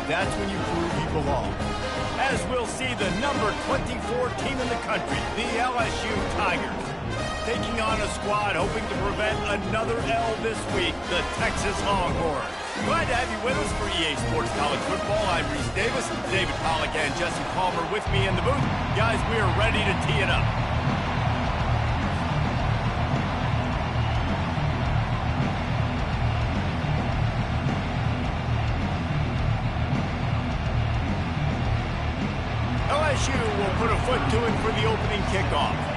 that's when you prove you belong. As we'll see the number 24 team in the country, the LSU Tigers, taking on a squad hoping to prevent another L this week, the Texas Longhorns. Glad to have you with us for EA Sports College Football. I'm Reese Davis, David Pollack and Jesse Palmer with me in the booth. Guys, we are ready to tee it up. LSU will put a foot to it for the opening kickoff.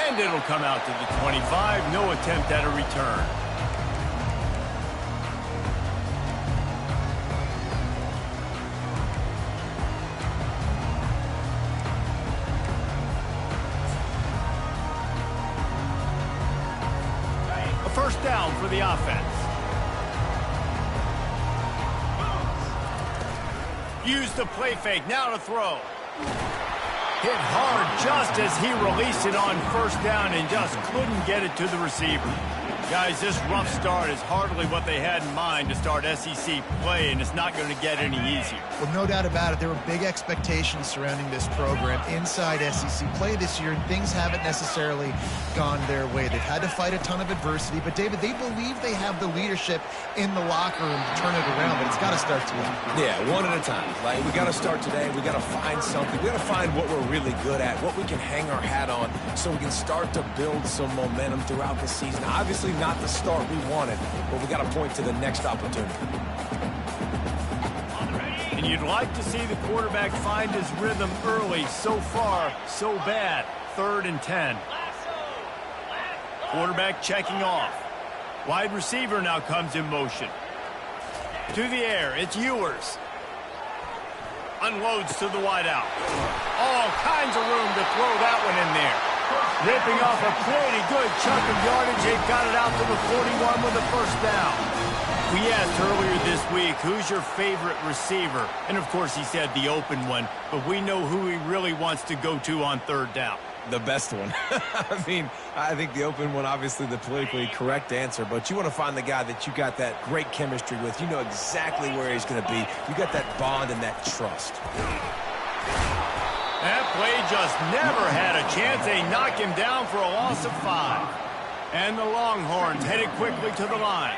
And it'll come out to the 25. No attempt at a return. A first down for the offense. Use the play fake, now to throw. Hit hard just as he released it on first down and just couldn't get it to the receiver. Guys, this rough start is hardly what they had in mind to start SEC play, and it's not going to get any easier. Well, no doubt about it. There were big expectations surrounding this program inside SEC play this year, and things haven't necessarily gone their way. They've had to fight a ton of adversity, but, David, they believe they have the leadership in the locker room to turn it around, but it's got to start today. Yeah, one at a time. Like, we got to start today. We got to find something. We got to find what we're really good at, what we can hang our hat on, so we can start to build some momentum throughout the season. Obviously, not the start we wanted, but we got to point to the next opportunity. And you'd like to see the quarterback find his rhythm early. So far, so bad. 3rd and 10. Quarterback checking off. Wide receiver now comes in motion. To the air, it's Ewers. Unloads to the wideout. All kinds of room to throw that one in there. Ripping off a pretty good chunk of yardage. They've got it out to the 41 with a first down. We asked earlier this week, who's your favorite receiver? And, of course, he said the open one. But we know who he really wants to go to on 3rd down. The best one. I mean, I think the open one, obviously the politically correct answer, but you want to find the guy that you got that great chemistry with. You know exactly where he's going to be. You got that bond and that trust. That play just never had a chance. They knock him down for a loss of 5. And the Longhorns headed quickly to the line.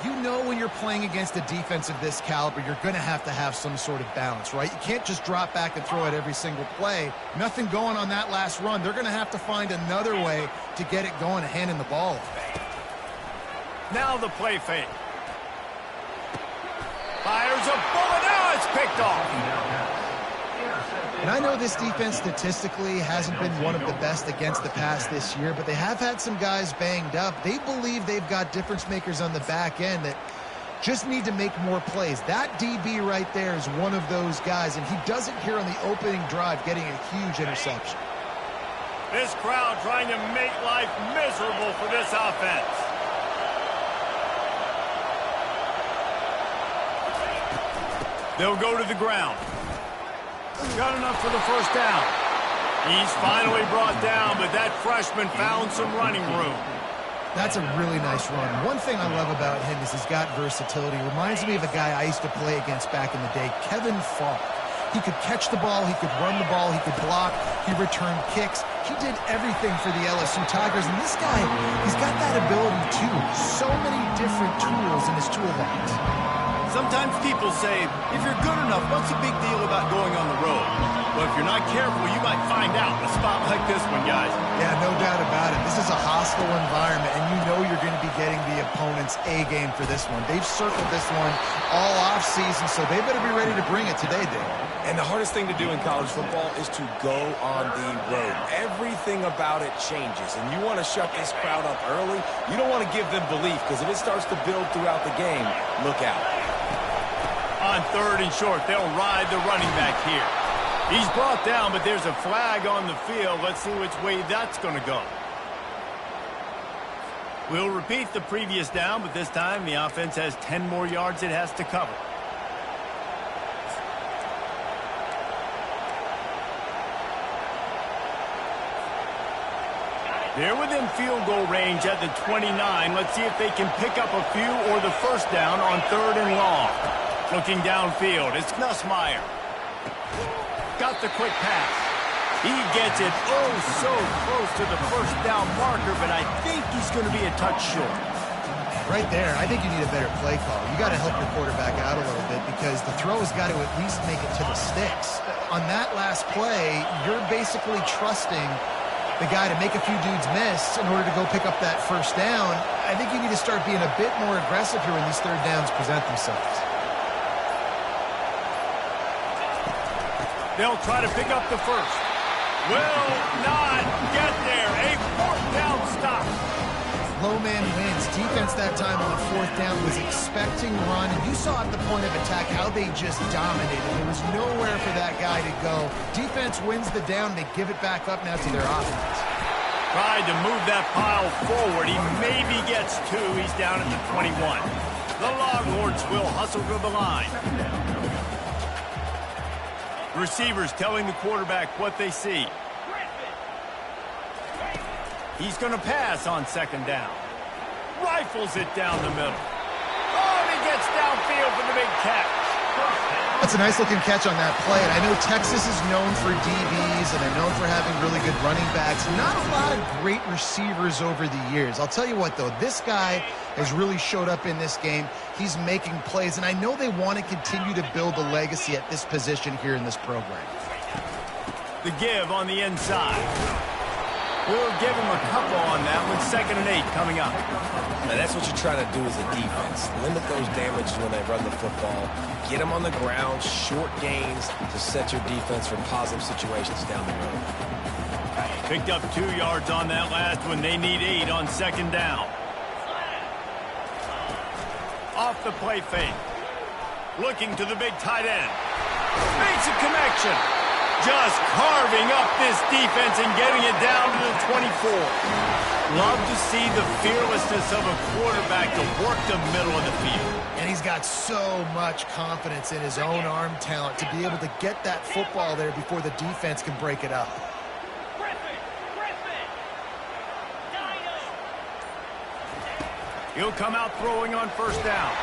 You know when you're playing against a defense of this caliber, you're going to have some sort of balance, right? You can't just drop back and throw it every single play. Nothing going on that last run. They're going to have to find another way to get it going and handing the ball off. Now the play fake. Fires a bullet. Now it's picked off. And I know this defense statistically hasn't been one of the best against the pass this year, but they have had some guys banged up. They believe they've got difference makers on the back end that just need to make more plays. That DB right there is one of those guys, and he does it here on the opening drive, getting a huge interception. This crowd trying to make life miserable for this offense. They'll go to the ground. Got enough for the first down. He's finally brought down, but that freshman found some running room. That's a really nice run. One thing I love about him is he's got versatility. Reminds me of a guy I used to play against back in the day, Kevin Falk. He could catch the ball, he could run the ball, he could block, he returned kicks. He did everything for the LSU Tigers, and this guy, he's got that ability too. So many different tools in his toolbox. Sometimes people say, if you're good enough, what's the big deal about going on the road? Well, if you're not careful, you might find out in a spot like this one, guys. Yeah, no doubt about it. This is a hostile environment, and you know you're going to be getting the opponent's A game for this one. They've circled this one all offseason, so they better be ready to bring it today, Dave. And the hardest thing to do in college football is to go on the road. Everything about it changes, and you want to shut this crowd up early. You don't want to give them belief, because if it starts to build throughout the game, look out. On 3rd and short, they'll ride the running back here. He's brought down, but there's a flag on the field. Let's see which way that's going to go. We'll repeat the previous down, but this time the offense has 10 more yards it has to cover. They're within field goal range at the 29. Let's see if they can pick up a few or the first down on 3rd and long. Looking downfield, it's Nussmeier. Got the quick pass. He gets it oh so close to the first down marker, but I think he's going to be a touch short. Right there, I think you need a better play call. You got to help your quarterback out a little bit because the throw has got to at least make it to the sticks. On that last play, you're basically trusting the guy to make a few dudes miss in order to go pick up that first down. I think you need to start being a bit more aggressive here when these 3rd downs present themselves. They'll try to pick up the first. Will not get there. A 4th down stop. Low man wins. Defense that time on 4th down was expecting run, and you saw at the point of attack how they just dominated. There was nowhere for that guy to go. Defense wins the down. They give it back up now to their offense. Tried to move that pile forward. He maybe gets 2. He's down at the 21. The Longhorns will hustle to the line. Receivers telling the quarterback what they see. He's going to pass on 2nd down. Rifles it down the middle. Oh, and he gets downfield for the big catch. That's a nice-looking catch on that play. And I know Texas is known for DBs, and they're known for having really good running backs. Not a lot of great receivers over the years. I'll tell you what, though. This guy has really showed up in this game. He's making plays, and I know they want to continue to build a legacy at this position here in this program. The give on the inside. We'll give him a couple on that one. 2nd and 8 coming up. And that's what you're trying to do as a defense. Limit those damages when they run the football. Get them on the ground, short gains to set your defense for positive situations down the road. Picked up 2 yards on that last one. They need 8 on 2nd down. Off the play fake. Looking to the big tight end. Makes a connection. Just carving up this defense and getting it down to the 24. Love to see the fearlessness of a quarterback to work the middle of the field. And he's got so much confidence in his own arm talent to be able to get that football there before the defense can break it up. He'll come out throwing on 1st down.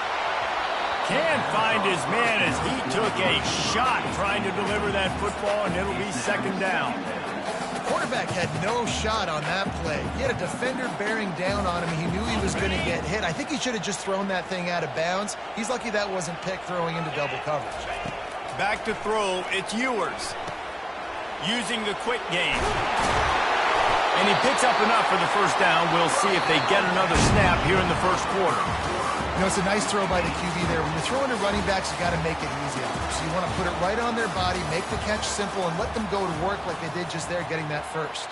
Can't find his man as he took a shot trying to deliver that football, and it'll be 2nd down. The quarterback had no shot on that play. He had a defender bearing down on him. He knew he was going to get hit. I think he should have just thrown that thing out of bounds. He's lucky that wasn't picked throwing into double coverage. Back to throw, it's Ewers. Using the quick game. And he picks up enough for the 1st down. We'll see if they get another snap here in the 1st quarter. You know, it's a nice throw by the QB there. When you're throwing to running backs, you got to make it easy on them. So you want to put it right on their body, make the catch simple, and let them go to work like they did just there, getting that first.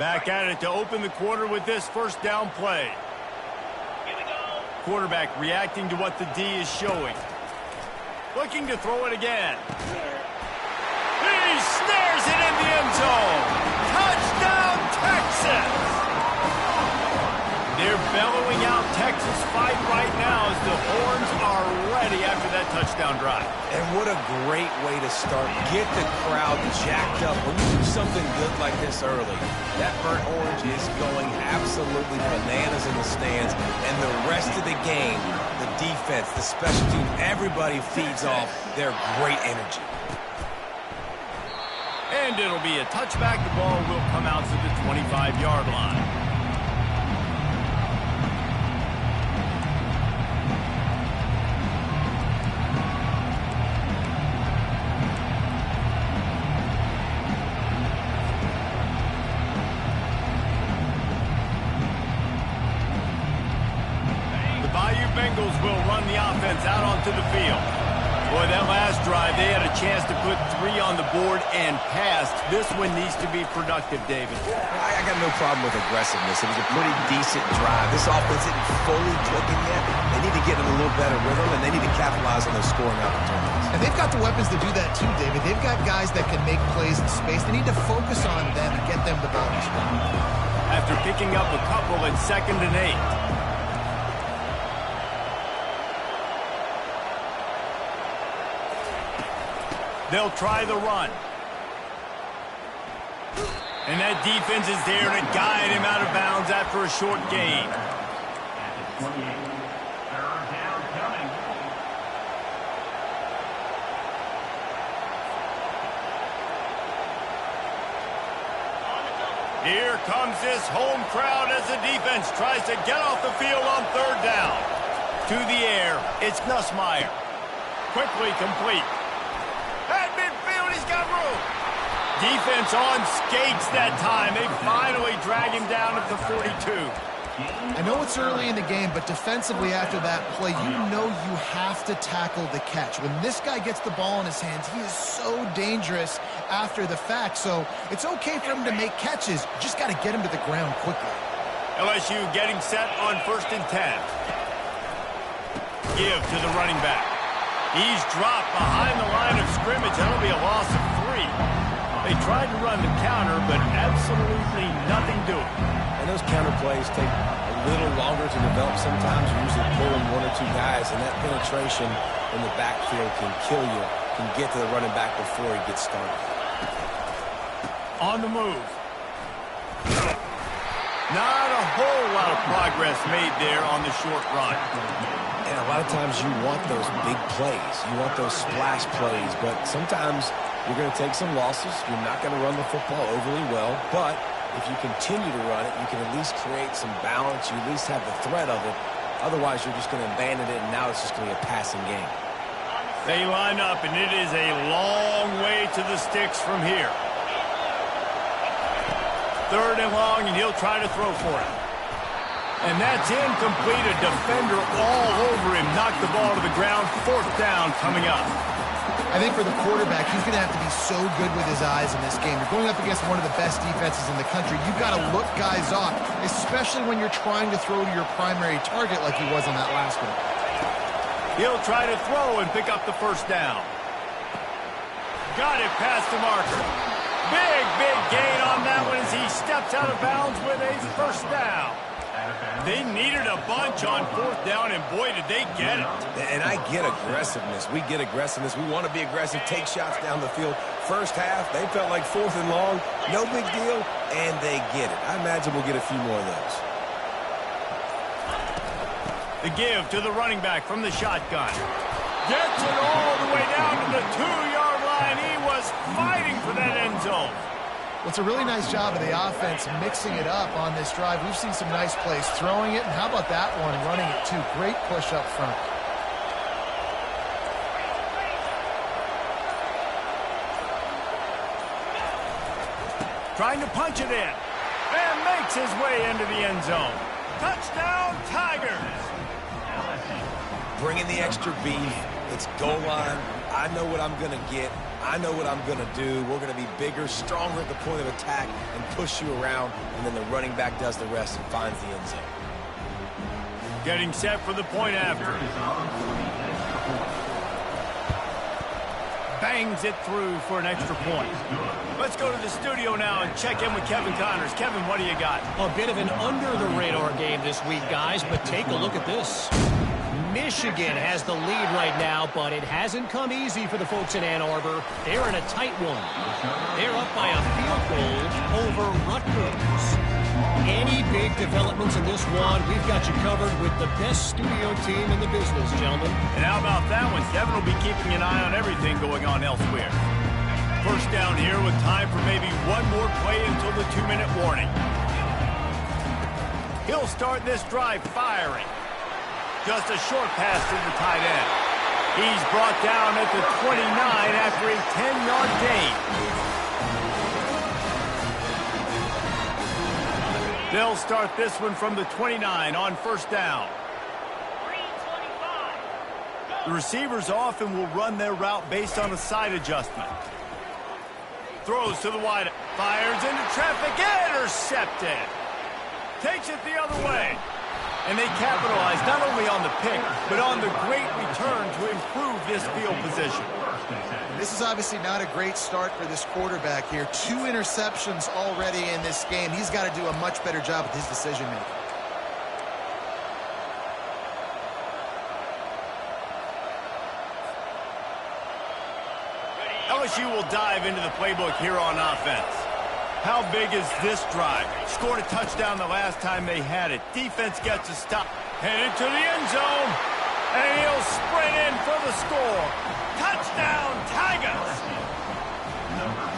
Back at it to open the quarter with this 1st down play. Quarterback reacting to what the D is showing. Looking to throw it again. He snares it in the end zone. Touchdown, Texas! They're bellowing out Texas fight right now as the horns are ready after that touchdown drive. And what a great way to start. Get the crowd jacked up. When you do something good like this early, that burnt orange is going absolutely bananas in the stands. And the rest of the game, the defense, the special team, everybody feeds off their great energy. And it'll be a touchback. The ball will come out to the 25-yard line. Bengals will run the offense out onto the field. Boy, that last drive, they had a chance to put 3 on the board and passed. This one needs to be productive, David. I got no problem with aggressiveness. It was a pretty decent drive. This offense isn't fully clicking yet. They need to get in a little better rhythm, and they need to capitalize on those scoring opportunities. And they've got the weapons to do that too, David. They've got guys that can make plays in space. They need to focus on them and get them the ball. After picking up a couple at 2nd and 8. They'll try the run. And that defense is there to guide him out of bounds after a short gain. Here comes this home crowd as the defense tries to get off the field on third down. To the air, it's Ncaa. Quickly complete. At midfield, he's got room. Defense on skates that time. They finally drag him down at the 42. I know it's early in the game, but defensively after that play, you know you have to tackle the catch. When this guy gets the ball in his hands, he is so dangerous after the fact. So it's okay for him to make catches. You just got to get him to the ground quickly. LSU getting set on 1st and 10. Give to the running back. He's dropped behind the line of scrimmage. That'll be a loss of 3. They tried to run the counter, but absolutely nothing doing. And those counter plays take a little longer to develop sometimes. You're usually pulling 1 or 2 guys, and that penetration in the backfield can kill you, can get to the running back before he gets started. On the move. Not a whole lot of progress made there on the short run. And a lot of times you want those big plays. You want those splash plays, but sometimes you're going to take some losses. You're not going to run the football overly well, but if you continue to run it, you can at least create some balance. You at least have the threat of it. Otherwise, you're just going to abandon it, and now it's just going to be a passing game. They line up, and it is a long way to the sticks from here. 3rd and long, and he'll try to throw for it. And that's incomplete. A defender all over him. Knocked the ball to the ground. 4th down coming up. I think for the quarterback, he's going to have to be so good with his eyes in this game. You're going up against one of the best defenses in the country. You've got to look guys off, especially when you're trying to throw to your primary target like he was on that last one. He'll try to throw and pick up the 1st down. Got it past the marker. Big gain on that one as he steps out of bounds with a 1st down. They needed a bunch on 4th down, and boy, did they get it. And I get aggressiveness. We get aggressiveness. We want to be aggressive, take shots down the field. First half, they felt like 4th and long. No big deal, and they get it. I imagine we'll get a few more of those. The give to the running back from the shotgun. Gets it all the way down to the 2-yard line. He was fighting for that end zone. Well, it's a really nice job of the offense mixing it up on this drive. We've seen some nice plays throwing it, and how about that one running it too? Great push up front. Trying to punch it in, and makes his way into the end zone. Touchdown, Tigers! Bringing the extra beef. It's goal line. I know what I'm going to get. I know what I'm going to do. We're going to be bigger, stronger at the point of attack and push you around, and then the running back does the rest and finds the end zone. Getting set for the point after. Bangs it through for an extra point. Let's go to the studio now and check in with Kevin Connors. Kevin, what do you got? A bit of an under-the-radar game this week, guys, but take a look at this. Michigan has the lead right now, but it hasn't come easy for the folks in Ann Arbor. They're in a tight one. They're up by a field goal over Rutgers. Any big developments in this one, we've got you covered with the best studio team in the business, gentlemen. And how about that one? Kevin will be keeping an eye on everything going on elsewhere. 1st down here with time for maybe one more play until the 2-minute warning. He'll start this drive firing. Just a short pass to the tight end. He's brought down at the 29 after a 10-yard gain. They'll start this one from the 29 on 1st down. The receivers often will run their route based on a side adjustment. Throws to the wide. Fires into traffic. Intercepted. Takes it the other way. And they capitalize not only on the pick, but on the great return to improve this field position. This is obviously not a great start for this quarterback here. 2 interceptions already in this game. He's got to do a much better job with his decision-making. LSU will dive into the playbook here on offense. How big is this drive? Scored a touchdown the last time they had it. Defense gets a stop. Headed to the end zone. And he'll sprint in for the score. Touchdown, Tigers!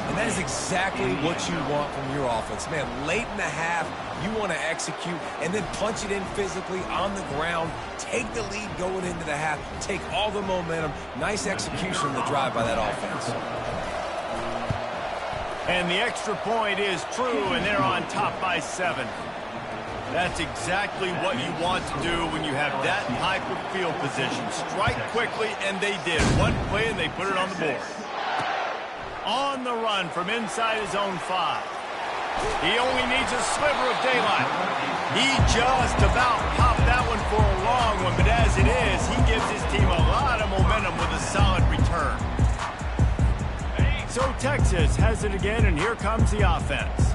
And that is exactly what you want from your offense. Man, late in the half, you want to execute and then punch it in physically on the ground. Take the lead going into the half. Take all the momentum. Nice execution of the drive by that offense. And the extra point is true, and they're on top by 7. That's exactly what you want to do when you have that type of field position. Strike quickly, and they did. One play, and they put it on the board. On the run from inside his own 5. He only needs a sliver of daylight. He just about popped that one for a long one, but as it is, he gives his team a lot of momentum with a solid return. So Texas has it again, and here comes the offense.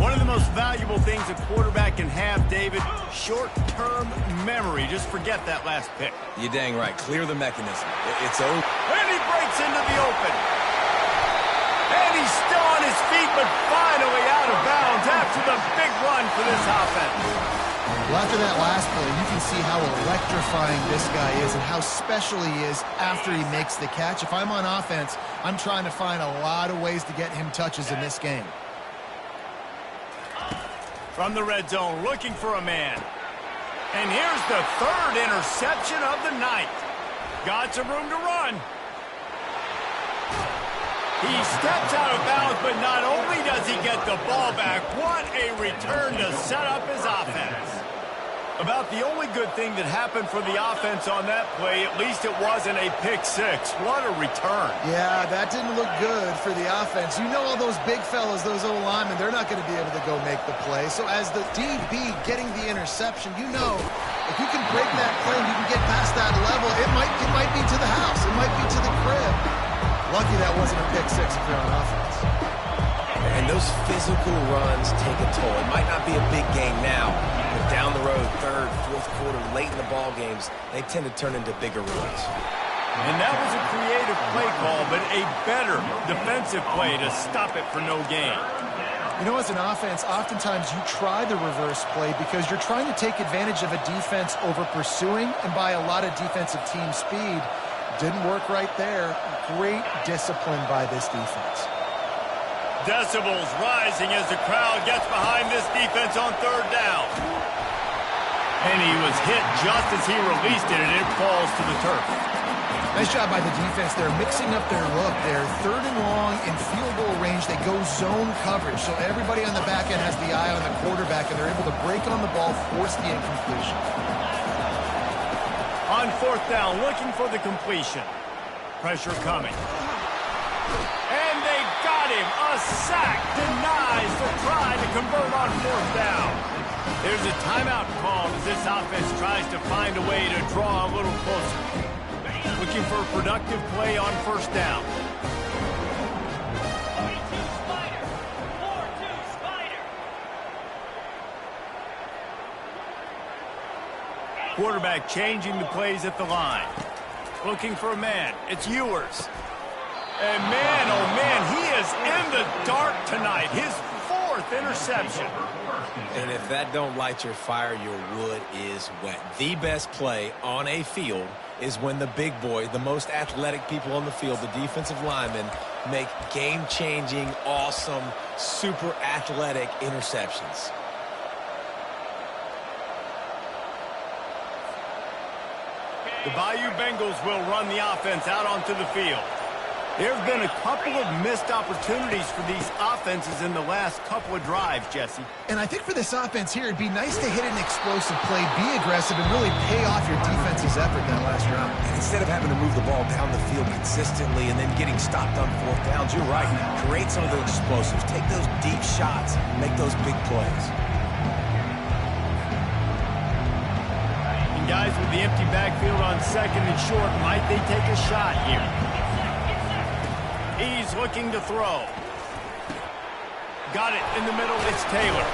One of the most valuable things a quarterback can have, David, short-term memory. Just forget that last pick. You're dang right. Clear the mechanism. It's over. And he breaks into the open. And he's still on his feet, but finally out of bounds after the big run for this offense. Well, after that last play, you can see how electrifying this guy is and how special he is after he makes the catch. If I'm on offense, I'm trying to find a lot of ways to get him touches in this game. From the red zone, looking for a man. And here's the 3rd interception of the night. Got some room to run. He steps out of bounds, but not only does he get the ball back, what a return to set up his offense. About the only good thing that happened for the offense on that play, at least it wasn't a pick-6. What a return. Yeah, that didn't look good for the offense. You know all those big fellas, those old linemen, they're not going to be able to go make the play. So as the DB getting the interception, you know if you can break that play and you can get past that level, it might be to the house. It might be to the crib. Lucky that wasn't a pick-6 if you're on offense. And those physical runs take a toll. It might not be a big game now, but down the road, 3rd, 4th quarter, late in the ball games, they tend to turn into bigger runs. And that was a creative play call, but a better defensive play to stop it for no gain. You know, as an offense, oftentimes you try the reverse play because you're trying to take advantage of a defense over pursuing and by a lot of defensive team speed. Didn't work right there. Great discipline by this defense. Decibels rising as the crowd gets behind this defense on 3rd down. And he was hit just as he released it, and it falls to the turf. Nice job by the defense. They're mixing up their look. They're 3rd and long in field goal range. They go zone coverage, so everybody on the back end has the eye on the quarterback, and they're able to break on the ball, force the incompletion. On 4th down, looking for the completion. Pressure coming. And they got him. A sack denies the try to convert on 4th down. There's a timeout call as this offense tries to find a way to draw a little closer. Looking for a productive play on 1st down. Quarterback changing the plays at the line. Looking for a man. It's Ewers. And man, oh man, he is in the dark tonight. His 4th interception. And if that don't light your fire, your wood is wet. The best play on a field is when the big boy, the most athletic people on the field, the defensive linemen, make game-changing, awesome, super athletic interceptions. The Bayou Bengals will run the offense out onto the field. There have been a couple of missed opportunities for these offenses in the last couple of drives, Jesse. And I think for this offense here, it'd be nice to hit an explosive play, be aggressive, and really pay off your defense's effort that last round. And instead of having to move the ball down the field consistently and then getting stopped on 4th downs, you're right. Create some of those explosives. Take those deep shots. Make those big plays. And guys with the empty backfield on 2nd and short, might they take a shot here? He's looking to throw. Got it in the middle. It's Taylor.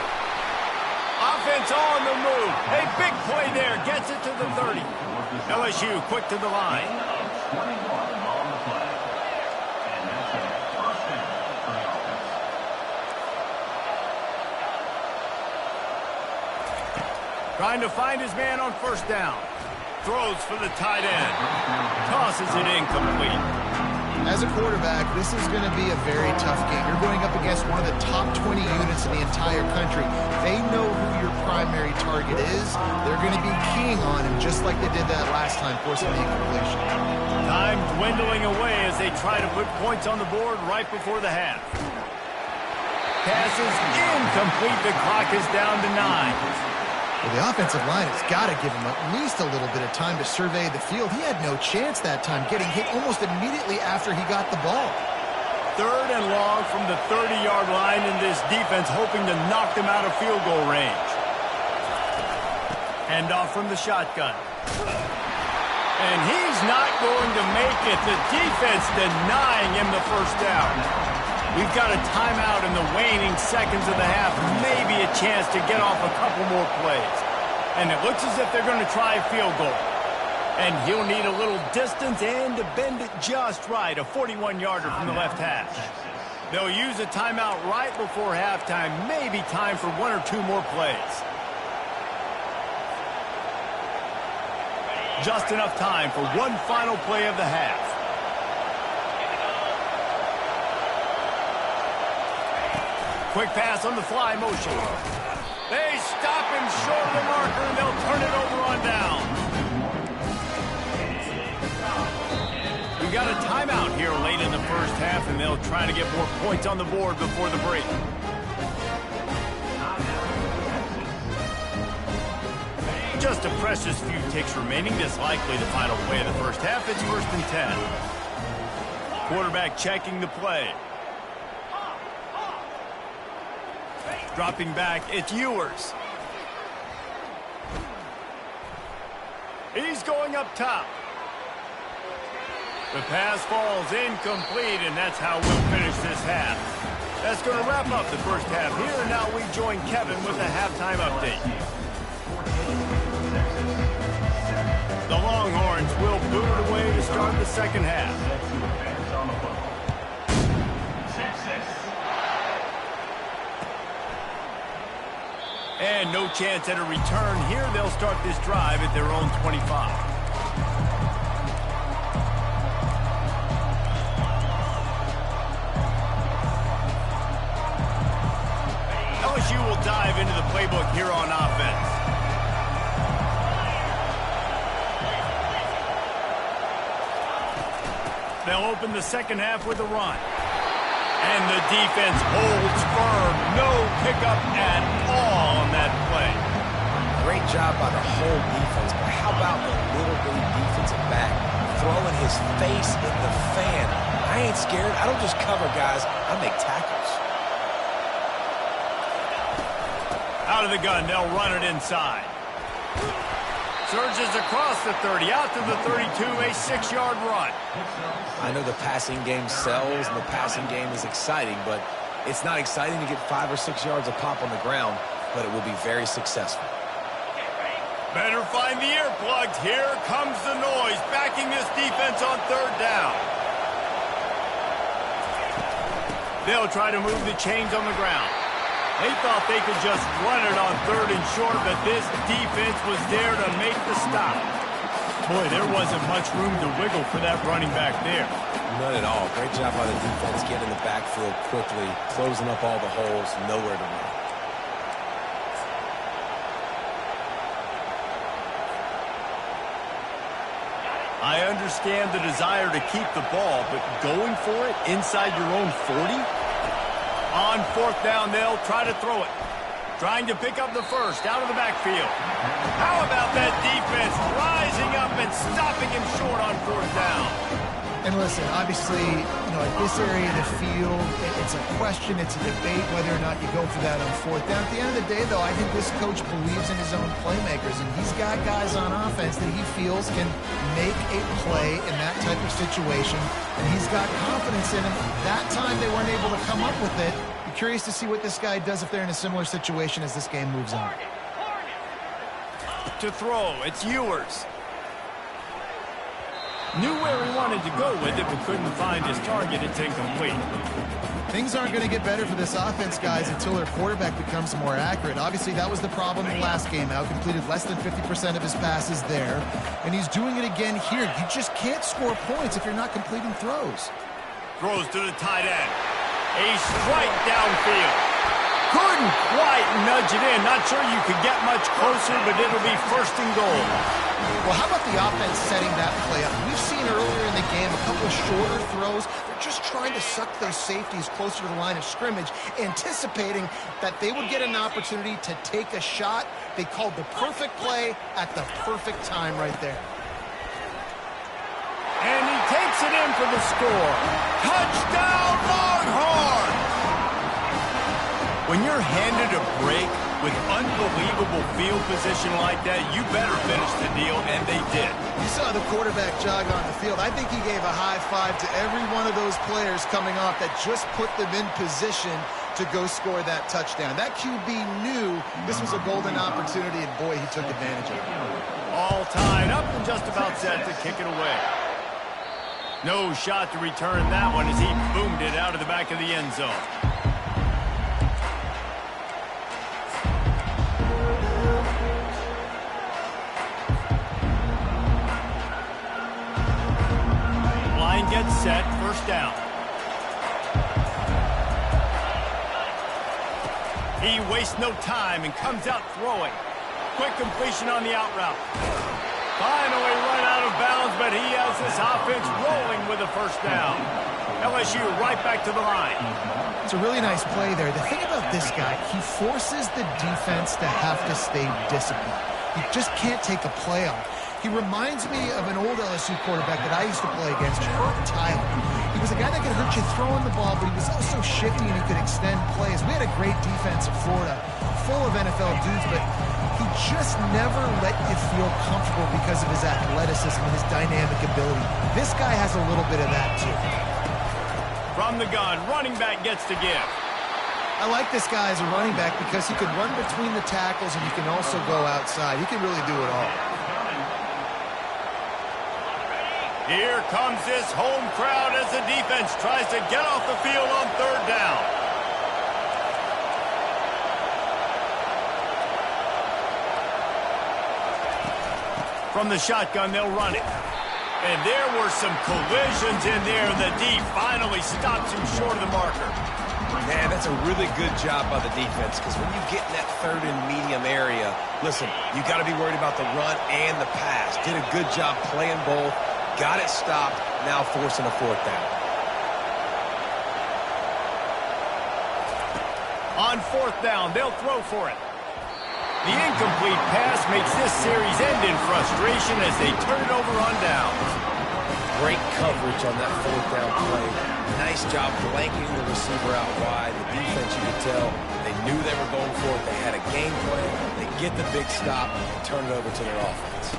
Offense on the move. A big play there. Gets it to the 30. LSU quick to the line. Trying to find his man on first down. Throws for the tight end. Tosses it incomplete. As a quarterback, this is going to be a very tough game. You're going up against one of the top 20 units in the entire country. They know who your primary target is. They're going to be keying on him, just like they did that last time, forcing the incompletion. Time dwindling away as they try to put points on the board right before the half. Pass is incomplete. The clock is down to 9. Well, the offensive line has got to give him at least a little bit of time to survey the field. He had no chance that time, getting hit almost immediately after he got the ball. 3rd and long from the 30-yard line, in this defense hoping to knock them out of field goal range. Hand off from the shotgun. And he's not going to make it. The defense denying him the first down. We've got a timeout in the waning seconds of the half. Maybe a chance to get off a couple more plays. And it looks as if they're going to try a field goal. And he'll need a little distance and to bend it just right. A 41-yarder from the left hash. They'll use a timeout right before halftime. Maybe time for 1 or 2 more plays. Just enough time for one final play of the half. Quick pass on the fly motion. They stop him short of the marker, and they'll turn it over on down. We got a timeout here late in the first half, and they'll try to get more points on the board before the break. Just a precious few ticks remaining. This likely the final play of the first half. It's 1st and 10. Quarterback checking the play. Dropping back, it's Ewers. He's going up top. The pass falls incomplete, and that's how we'll finish this half. That's going to wrap up the first half here. Now we join Kevin with a halftime update. The Longhorns will boot it away to start the second half. And no chance at a return here. They'll start this drive at their own 25. LSU will dive into the playbook here on offense. They'll open the second half with a run. And the defense holds firm. No pickup at all on that play. Great job by the whole defense, but how about the little bitty defensive back throwing his face in the fan? I ain't scared. I don't just cover guys. I make tackles. Out of the gun, they'll run it inside. Surges across the 30, out to the 32, a 6-yard run. I know the passing game sells and the passing game is exciting, but it's not exciting to get 5 or 6 yards a pop on the ground, but it will be very successful. Better find the earplugs. Here comes the noise, backing this defense on 3rd down. They'll try to move the chains on the ground. They thought they could just run it on 3rd and short, but this defense was there to make the stop. Boy, there wasn't much room to wiggle for that running back there. None at all. Great job by the defense getting in the backfield quickly, closing up all the holes, nowhere to run. I understand the desire to keep the ball, but going for it inside your own 40? On 4th down, they'll try to throw it. Trying to pick up the first out of the backfield. How about that defense rising up and stopping him short on 4th down? And listen, obviously, at this area of the field, it's a question, it's a debate whether or not you go for that on 4th down. At the end of the day, though, I think this coach believes in his own playmakers, and he's got guys on offense that he feels can make a play in that type of situation, and he's got confidence in him. That time they weren't able to come up with it. Be curious to see what this guy does if they're in a similar situation as this game moves on. To throw, it's Ewers. Knew where he wanted to go with it, but couldn't find his target. It's incomplete. Things aren't going to get better for this offense, guys, until their quarterback becomes more accurate. Obviously, that was the problem in the last game out. Completed less than 50% of his passes there. And he's doing it again here. You just can't score points if you're not completing throws. Throws to the tight end. A strike downfield. Couldn't quite nudge it in. Not sure you could get much closer, but it'll be first and goal. Well, how about the offense setting that play up? We've seen earlier in the game a couple of shorter throws. They're just trying to suck those safeties closer to the line of scrimmage, anticipating that they would get an opportunity to take a shot. They called the perfect play at the perfect time right there. And he takes it in for the score. Touchdown, Longhorns! When you're handed a break with unbelievable field position like that, you better finish the deal, and they did. You saw the quarterback jog on the field. I think he gave a high five to every one of those players coming off that just put them in position to go score that touchdown. That QB knew this was a golden opportunity, and boy, he took advantage of it. All tied up and just about set to kick it away. No shot to return that one as he boomed it out of the back of the end zone. Line gets set, first down. He wastes no time and comes out throwing. Quick completion on the out route. Finally run out of bounds, but he has this offense rolling with a first down. LSU right back to the line. It's a really nice play there. The thing about this guy, he forces the defense to have to stay disciplined. He just can't take a play off. He reminds me of an old LSU quarterback that I used to play against, Herb Tyler. He was a guy that could hurt you throwing the ball, but he was also shifty and he could extend plays. We had a great defense in Florida, full of NFL dudes, but he just never let you feel comfortable because of his athleticism and his dynamic ability. This guy has a little bit of that, too. From the gun, running back gets to give. I like this guy as a running back because he can run between the tackles and he can also go outside. He can really do it all. Here comes this home crowd as the defense tries to get off the field on third down. From the shotgun, they'll run it. And there were some collisions in there. The D finally stops him short of the marker. Man, that's a really good job by the defense, because when you get in that third and medium area, listen, you got to be worried about the run and the pass. Did a good job playing both. Got it stopped, now forcing a fourth down. On fourth down, they'll throw for it. The incomplete pass makes this series end in frustration as they turn it over on downs. Great coverage on that fourth down play. Nice job blanking the receiver out wide. The defense, you could tell, they knew they were going for it. They had a game plan. They get the big stop and turn it over to their offense.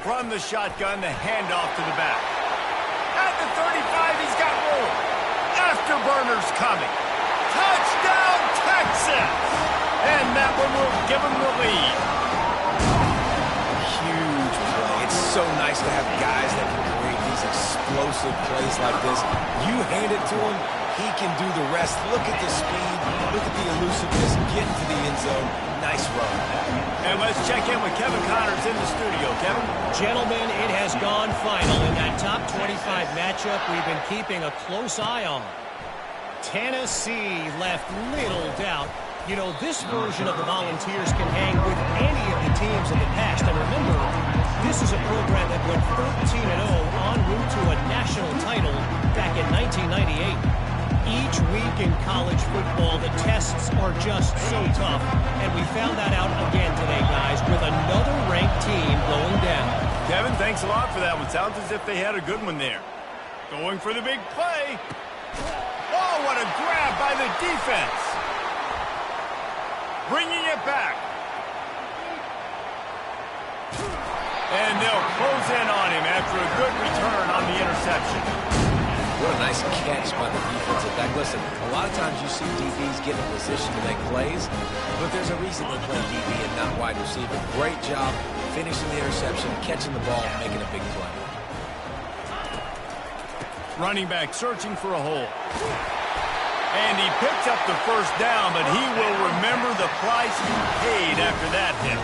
From the shotgun, the handoff to the back. At the 35, he's got room. Afterburner's coming. Touchdown, Texas! And that one will give him the lead. Huge play. It's so nice to have guys that can create these explosive plays like this. You hand it to him, he can do the rest. Look at the speed. Look at the elusiveness. Get into the end zone. Nice run. And let's check in with Kevin Connors in the studio. Kevin? Gentlemen, it has gone final in that top 25 matchup we've been keeping a close eye on. Tennessee left little doubt. You know, this version of the Volunteers can hang with any of the teams in the past. And remember, this is a program that went 13-0 en route to a national title back in 1998. Each week in college football, the tests are just so tough. And we found that out again today, guys, with another ranked team going down. Kevin, thanks a lot for that one. Sounds as if they had a good one there. Going for the big play. Oh, what a grab by the defense. Bringing it back. And they'll close in on him after a good return on the interception. What a nice catch by the defensive back. Listen, a lot of times you see DBs get in position to make plays, but there's a reason they play DB and not wide receiver. Great job finishing the interception, catching the ball, and making a big play. Running back searching for a hole. And he picks up the first down, but he will remember the price he paid after that hit.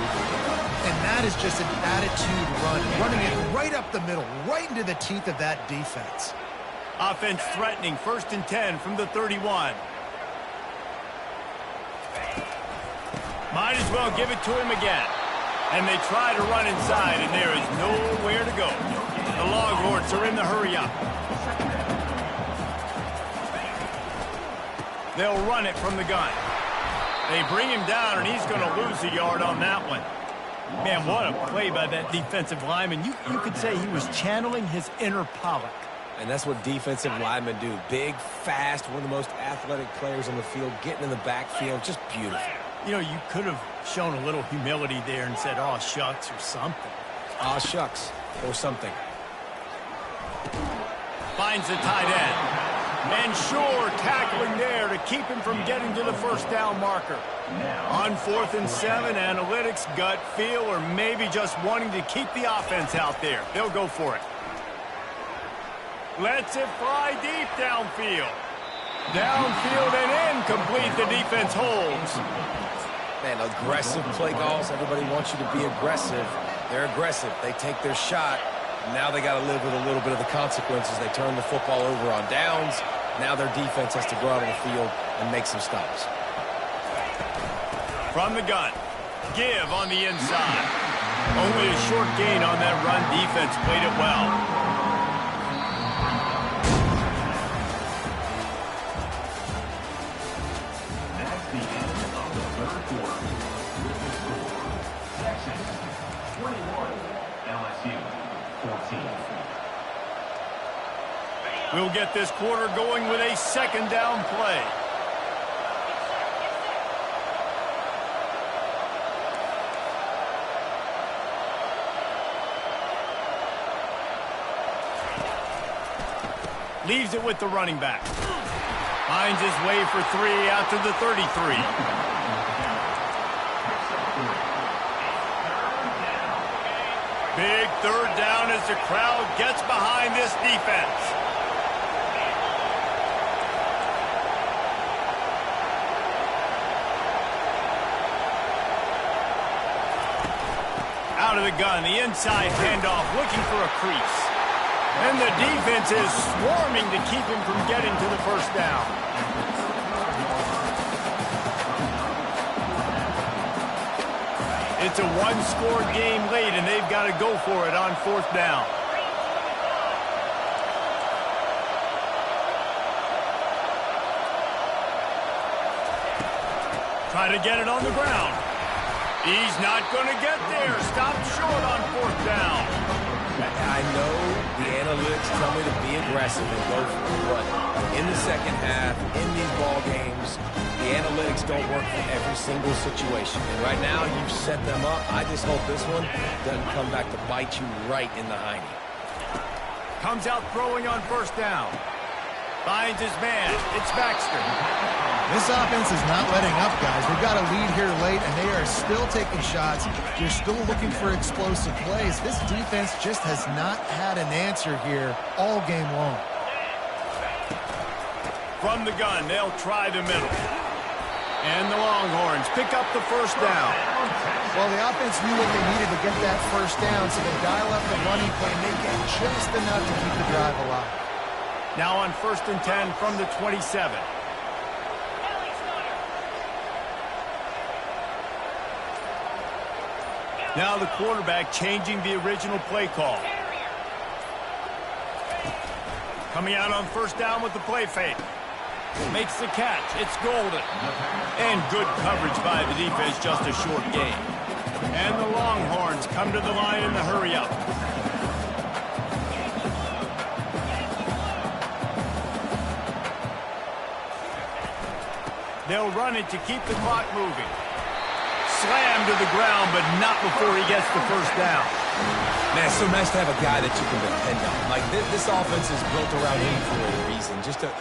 And that is just an attitude run, running it right up the middle, right into the teeth of that defense. Offense threatening, 1st and 10 from the 31. Might as well give it to him again. And they try to run inside, and there is nowhere to go. The Longhorns are in the hurry-up. They'll run it from the gun. They bring him down, and he's going to lose a yard on that one. Man, what a play by that defensive lineman. You could say he was channeling his inner Pollock. And that's what defensive linemen do. Big, fast, one of the most athletic players on the field, getting in the backfield, just beautiful. You know, you could have shown a little humility there and said, "Aw, shucks," or something. Aw, shucks, or something. Finds the tight end. And sure, tackling there to keep him from getting to the first down marker. On 4th and 7, analytics, gut feel, or maybe just wanting to keep the offense out there. They'll go for it. Lets it fly deep downfield. Downfield and incomplete. The defense holds. Man, aggressive play calls. Everybody wants you to be aggressive. They're aggressive. They take their shot. Now they got to live with a little bit of the consequences. They turn the football over on downs. Now their defense has to go out on the field and make some stops. From the gun. Give on the inside. Only a short gain on that run. Defense played it well. That's the end of the 3rd quarter. Texans 21, LSU 14. We'll get this quarter going with a 2nd down play. Leaves it with the running back. Finds his way for 3 out to the 33. Big 3rd down as the crowd gets behind this defense. Out of the gun, the inside handoff, looking for a crease. And the defense is swarming to keep him from getting to the first down. It's a one-score game late, and they've got to go for it on 4th down. Try to get it on the ground. He's not going to get there. Stopped short on 4th down. I know the analytics tell me to be aggressive and go for it, but in the second half, in these ball games, the analytics don't work for every single situation. And right now, you've set them up. I just hope this one doesn't come back to bite you right in the hiney. Comes out throwing on 1st down. Finds his man. It's Baxter. This offense is not letting up, guys. They've got a lead here late, and they are still taking shots. They're still looking for explosive plays. This defense just has not had an answer here all game long. From the gun, they'll try the middle. And the Longhorns pick up the first down. Well, the offense knew what they needed to get that first down, so they dial up the running play and they get just enough to keep the drive alive. Now on 1st and 10 from the 27. Now the quarterback changing the original play call. Coming out on 1st down with the play fake. Makes the catch. It's golden. And good coverage by the defense, just a short gain. And the Longhorns come to the line in the hurry-up. They'll run it to keep the clock moving. Slam to the ground, but not before he gets the first down. Man, it's so nice to have a guy that you can depend on. Like, this offense is built around him for a reason. Just a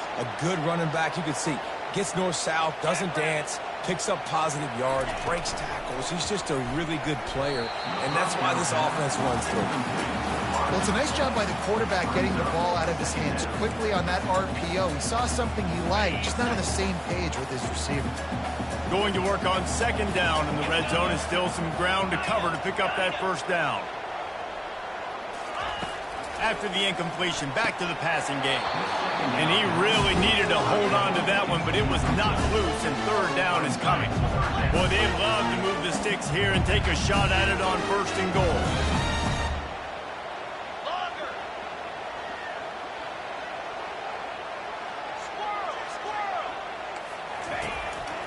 good running back. You can see, gets north-south, doesn't dance, picks up positive yards, breaks tackles. He's just a really good player, and that's why this offense runs through him. Well, it's a nice job by the quarterback getting the ball out of his hands quickly on that RPO. He saw something he liked, just not on the same page with his receiver. Going to work on second down, and the red zone is still some ground to cover to pick up that first down. After the incompletion, back to the passing game. And he really needed to hold on to that one, but it was not loose, and third down is coming. Boy, they love to move the sticks here and take a shot at it on first and goal.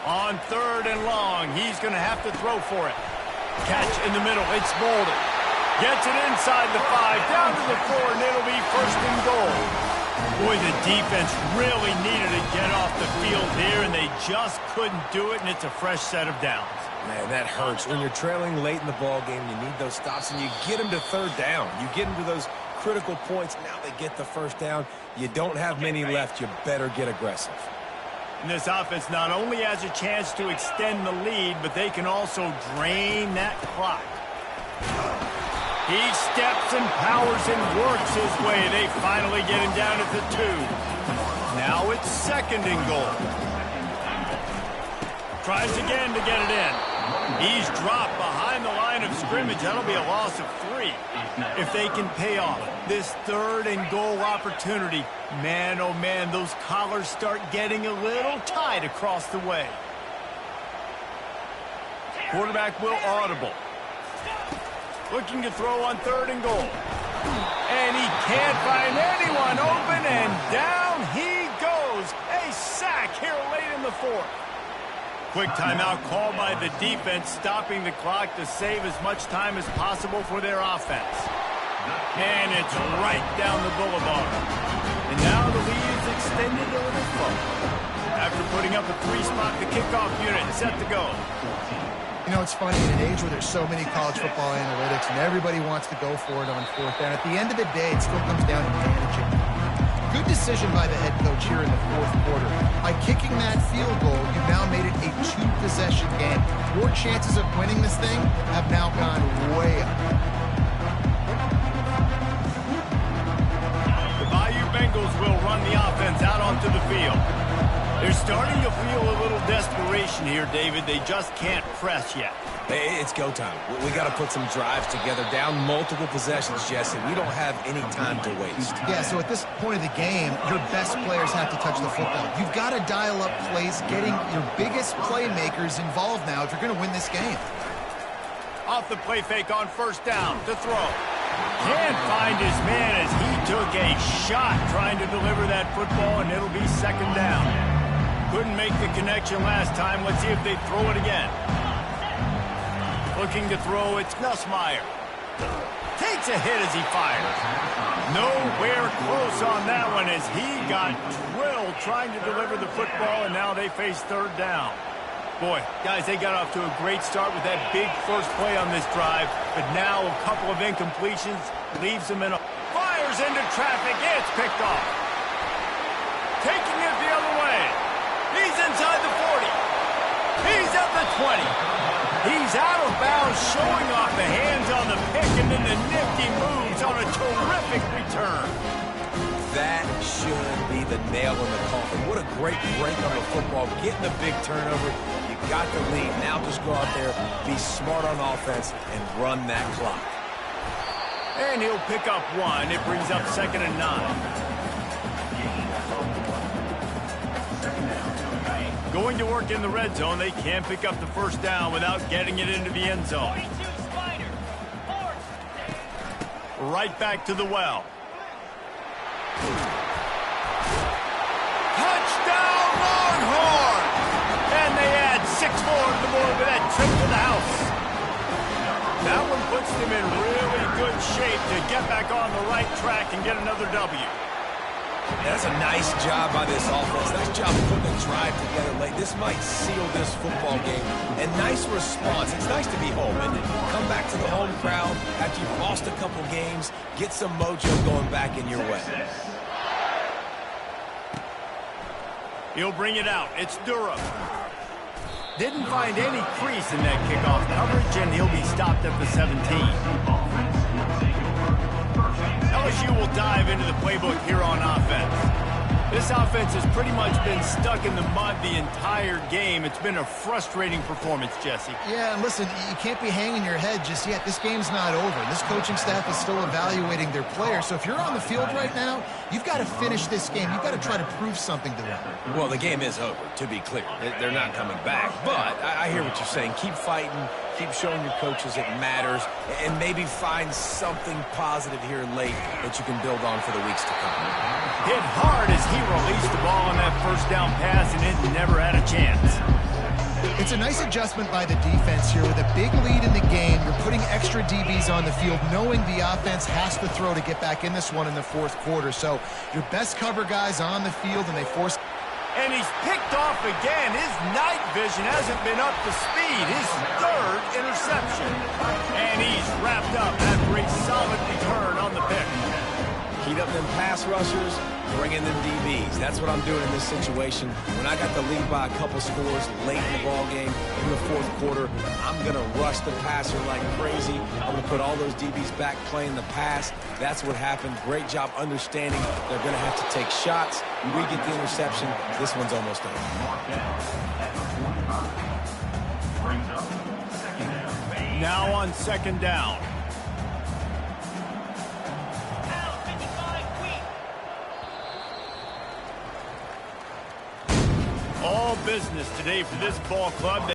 On third and long, he's going to have to throw for it. Catch in the middle, it's Bolden. Gets it inside the 5, down to the 4, and it'll be first and goal. Boy, the defense really needed to get off the field here, and they just couldn't do it, and it's a fresh set of downs. Man, that hurts. When you're trailing late in the ball game, you need those stops, and you get them to third down. You get them to those critical points. Now they get the first down. You don't have many left. You better get aggressive. And this offense not only has a chance to extend the lead, but they can also drain that clock. He steps and powers and works his way. They finally get him down at the 2. Now it's second and goal. Tries again to get it in. He's dropped behind the line of scrimmage. That'll be a loss of 3. If they can pay off this third and goal opportunity, man, oh man, those collars start getting a little tight across the way. Quarterback will audible. Looking to throw on third and goal. And he can't find anyone open, and down he goes. A sack here late in the 4th. Quick timeout called by the defense, stopping the clock to save as much time as possible for their offense. And it's right down the boulevard. And now the lead is extended a little further. After putting up a 3-spot, the kickoff unit set to go. You know, it's funny, in an age where there's so many college football analytics and everybody wants to go for it on fourth down, at the end of the day, it still comes down to managing. Good decision by the head coach here in the 4th quarter. By kicking that field goal, you've now made it a 2-possession game. Your chances of winning this thing have now gone way up. The Bayou Bengals will run the offense out onto the field. They're starting to feel a little desperation here, David. They just can't press yet. Hey, it's go time. We got to put some drives together, down multiple possessions, Jesse. We don't have any time to waste. Yeah, so at this point of the game, your best players have to touch the football. You've got to dial up plays, getting your biggest playmakers involved now if you're going to win this game. Off the play fake on first down to throw. Can't find his man as he took a shot trying to deliver that football, and it'll be second down. Couldn't make the connection last time. Let's see if they throw it again. Looking to throw, it's Nussmeier. Takes a hit as he fires. Nowhere close on that one as he got drilled trying to deliver the football, and now they face third down. Boy, guys, they got off to a great start with that big first play on this drive, but now a couple of incompletions leaves them in a... Fires into traffic. It's picked off. Taking it the other way. He's inside the 40. He's at the 20. He's out of bounds, showing off the hands on the pick, and then the nifty moves on a terrific return. That should be the nail in the coffin. What a great break on the football. Getting the big turnover. You got the lead. Now just go out there, be smart on offense, and run that clock. And he'll pick up 1. It brings up second and 9. Going to work in the red zone, they can't pick up the first down without getting it into the end zone. Right back to the well. Touchdown, Longhorn! And they add 6 more to the board with that trip to the house. That one puts them in really good shape to get back on the right track and get another W. That's a nice job by this offense. Nice job putting a drive together late. This might seal this football game. And nice response. It's nice to be home, and come back to the home crowd after you've lost a couple games. Get some mojo going back in your way. He'll bring it out. It's Durham. Didn't find any crease in that kickoff coverage, and he'll be stopped at the 17. LSU will dive into the playbook here on offense. This offense has pretty much been stuck in the mud the entire game. It's been a frustrating performance, Jesse. Yeah, and listen, you can't be hanging your head just yet. This game's not over. This coaching staff is still evaluating their players. So if you're on the field right now, you've got to finish this game. You've got to try to prove something to them. Well, the game is over, to be clear. They're not coming back. But I hear what you're saying. Keep fighting. Keep showing your coaches it matters. And maybe find something positive here late that you can build on for the weeks to come. Hit hard as he released the ball on that first down pass, and it never had a chance. It's a nice adjustment by the defense here. With a big lead in the game, you're putting extra DBs on the field, knowing the offense has to throw to get back in this one in the fourth quarter. So your best cover guys on the field, and they force... And he's picked off again. His night vision hasn't been up to speed. His third interception. And he's wrapped up after a solid return on the pick. Heat up them pass rushers, bring in them DBs. That's what I'm doing in this situation. When I got the lead by a couple scores late in the ball game in the fourth quarter, I'm going to rush the passer like crazy. I'm going to put all those DBs back playing the pass. That's what happened. Great job understanding they're going to have to take shots. We get the interception. This one's almost over. Now on second down. All business today for this ball club.